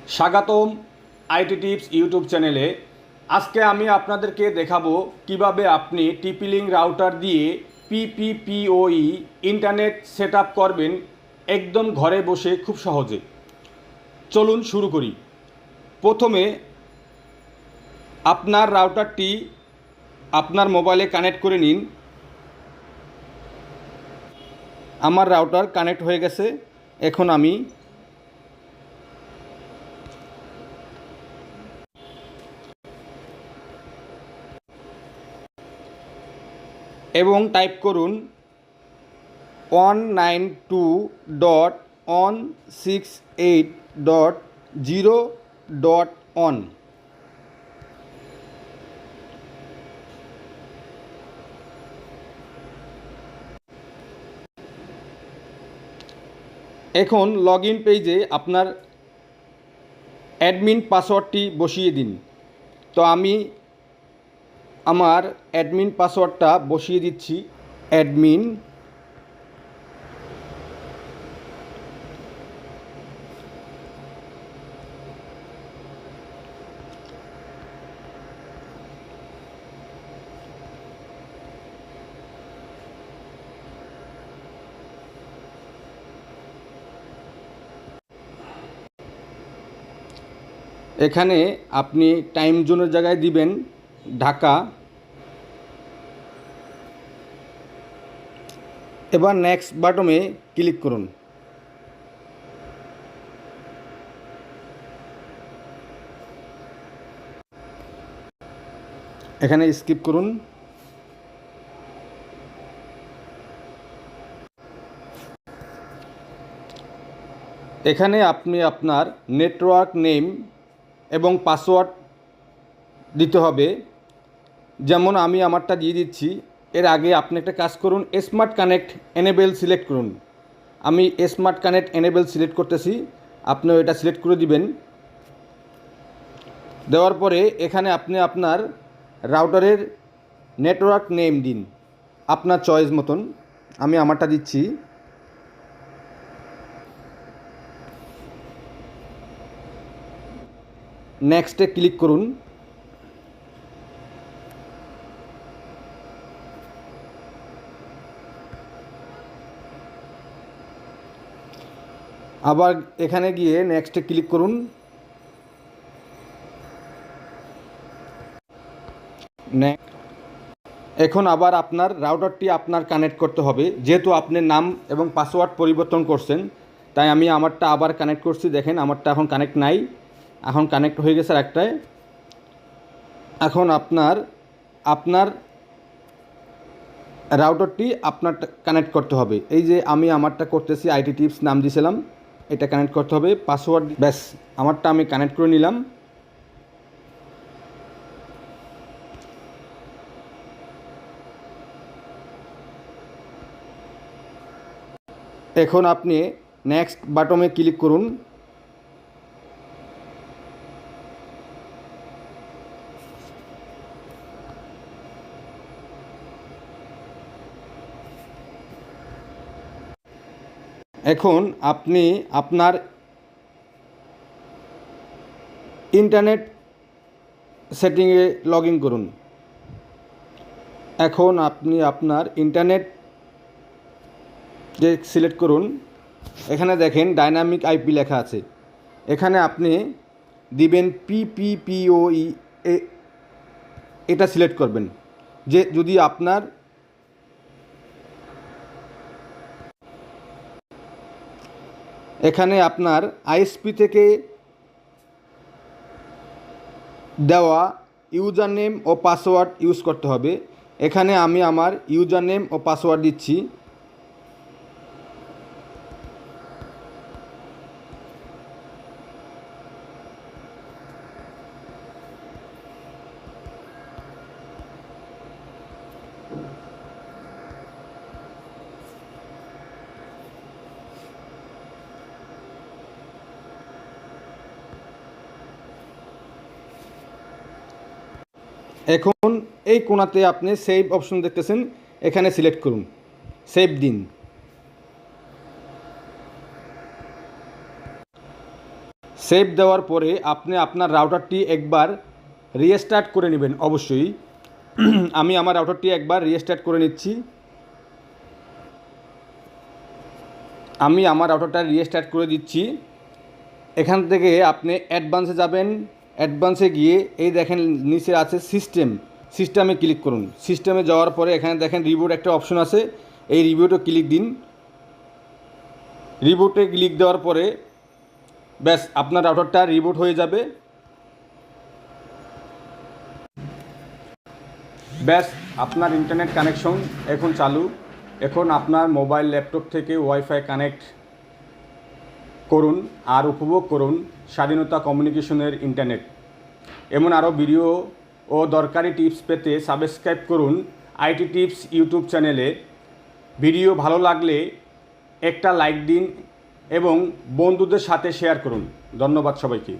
স্বাগতম IT tips YouTube চ্যানেলে। আজকে আমি আপনাদেরকে দেখাবো কিভাবে আপনি টিপি-লিঙ্ক রাউটার দিয়ে পিপিপিওই ইন্টারনেট সেট আপ করবেন একদম ঘরে বসে খুব সহজে। চলুন শুরু করি। প্রথমে আপনার রাউটারটি আপনার মোবাইলে কানেক্ট করে নিন। আমার রাউটার কানেক্ট হয়ে গেছে। এখন আমি এবং টাইপ করুন 192.168.0.1। এখন লগ ইন পেজে আপনার অ্যাডমিন পাসওয়ার্ডটি বসিয়ে দিন। তো আমি আমার অ্যাডমিন পাসওয়ার্ডটা বসিয়ে দিচ্ছি। অ্যাডমিন এখানে আপনি টাইম জোনের জায়গায় দিবেন ঢাকা। এবার নেক্সট বাটনে ক্লিক করুন। এখানে স্কিপ করুন। এখানে আপনি আপনার নেটওয়ার্ক নেম এবং পাসওয়ার্ড দিতে হবে। যেমন আমি আমারটা দিয়ে দিচ্ছি। এর আগে আপনি একটা কাজ করুন, স্মার্ট কানেক্ট এনেবেল সিলেক্ট করুন। আমি স্মার্ট কানেক্ট এনেবেল সিলেক্ট করতেছি, আপনিও এটা সিলেক্ট করে দিবেন। দেওয়ার পরে এখানে আপনি আপনার রাউটারের নেটওয়ার্ক নেম দিন আপনার চয়েস মতন। আমি আমারটা দিচ্ছি। নেক্সটে ক্লিক করুন। আবার এখানে গিয়ে নেক্সটে ক্লিক করুন। এখন আবার আপনার রাউটারটি আপনার কানেক্ট করতে হবে। যেহেতু আপনি নাম এবং পাসওয়ার্ড পরিবর্তন করছেন, তাই আমি আমারটা আবার কানেক্ট করছি। দেখেন আমারটা এখন কানেক্ট নাই, এখন কানেক্ট হয়ে গেছে একটায়। এখন আপনার আপনার রাউটারটি আপনার কানেক্ট করতে হবে। এই যে আমি আমারটা করতেছি, আইটি টিপস নাম দিয়েছিলাম, এটা কানেক্ট করতে হবে। পাসওয়ার্ড ব্যাস আমারটা আমি কানেক্ট করে নিলাম। এখন আপনি নেক্সট বাটনে ক্লিক করুন। এখন আপনি আপনার ইন্টারনেট সেটিংয়ে লগ ইন করুন। এখন আপনি আপনার ইন্টারনেট যে সিলেক্ট করুন। এখানে দেখেন ডাইনামিক আইপি লেখা আছে। এখানে আপনি দিবেন পিপিপিওই, এটা সিলেক্ট করবেন। যে যদি আপনার এখানে আপনার আইএসপি থেকে দেওয়া ইউজার নেম ও পাসওয়ার্ড ইউজ করতে হবে। এখানে আমি আমার ইউজার নেম ও পাসওয়ার্ড দিচ্ছি। এখন এই কোণাতে আপনি সেভ অপশন দেখতেছেন, এখানে সিলেক্ট করুন, সেভ দিন। সেভ দেওয়ার পরে আপনি আপনার রাউটারটি একবার রিস্টার্ট করে নেবেন অবশ্যই। আমি আমার রাউটারটি একবার রিস্টার্ট করে নিচ্ছি। আমি আমার রাউটারটা রিস্টার্ট করে দিচ্ছি। এখান থেকে আপনি অ্যাডভান্সে যাবেন। অ্যাডভান্সে গিয়ে এই দেখেন নিচে আছে সিস্টেমে ক্লিক করুন। সিস্টেমে যাওয়ার পরে এখানে দেখেন রিবুট একটা অপশন আছে, এই রিবুটে ক্লিক দিন। রিবুটে ক্লিক দেওয়ার পরে ব্যাস আপনার রাউটারটা রিবুট হয়ে যাবে। ব্যাস আপনার ইন্টারনেট কানেকশন এখন চালু। এখন আপনার মোবাইল ল্যাপটপ থেকে ওয়াইফাই কানেক্ট করুন আর উপভোগ করুন স্বাধীনতা কমিউনিকেশনের ইন্টারনেট। এমন আরও ভিডিও ও দরকারি টিপস পেতে সাবস্ক্রাইব করুন আইটি টিপস ইউটিউব চ্যানেলে। ভিডিও ভালো লাগলে একটা লাইক দিন এবং বন্ধুদের সাথে শেয়ার করুন। ধন্যবাদ সবাইকে।